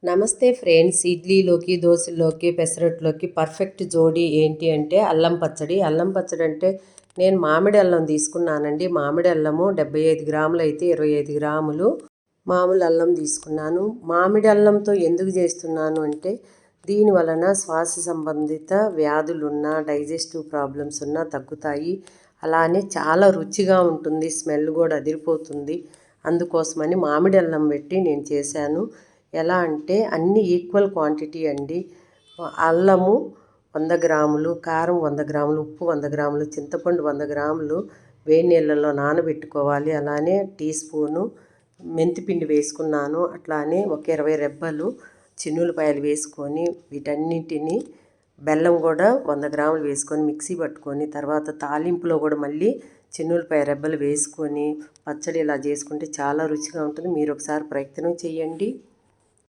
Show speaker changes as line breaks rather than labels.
నమస్తే ఫ్రెండ్స్, ఇడ్లీలోకి దోశల్లోకి పెసరట్లోకి పర్ఫెక్ట్ జోడీ ఏంటి అంటే అల్లం పచ్చడి. అల్లం పచ్చడి అంటే నేను మామిడి అల్లం తీసుకున్నానండి. మామిడి అల్లము 75 గ్రాములు అయితే 25 గ్రాములు మామూలు అల్లం తీసుకున్నాను. మామిడి అల్లంతో ఎందుకు చేస్తున్నాను అంటే దీని వలన శ్వాస సంబంధిత వ్యాధులున్నా డైజెస్టివ్ ప్రాబ్లమ్స్ ఉన్నా తగ్గుతాయి. అలానే చాలా రుచిగా ఉంటుంది, స్మెల్ కూడా అదిరిపోతుంది. అందుకోసమని మామిడి అల్లం పెట్టి నేను చేశాను. ఎలా అంటే అన్ని ఈక్వల్ క్వాంటిటీ అండి. అల్లము 100 గ్రాములు, కారం 100 గ్రాములు, ఉప్పు 100 గ్రాములు, చింతపండు 100 గ్రాములు వేడి నీళ్ళల్లో నానబెట్టుకోవాలి. అలానే టీ స్పూను మెంతిపిండి వేసుకున్నాను. అట్లానే ఒక 20 రెబ్బలు చిన్నులపాయలు వేసుకొని వీటన్నిటిని బెల్లం కూడా 100 గ్రాములు వేసుకొని మిక్సీ పట్టుకొని తర్వాత తాలింపులో కూడా మళ్ళీ చిన్నులపాయ రెబ్బలు వేసుకొని పచ్చడి ఇలా చేసుకుంటే చాలా రుచిగా ఉంటుంది. మీరు ఒకసారి ప్రయత్నం చేయండి.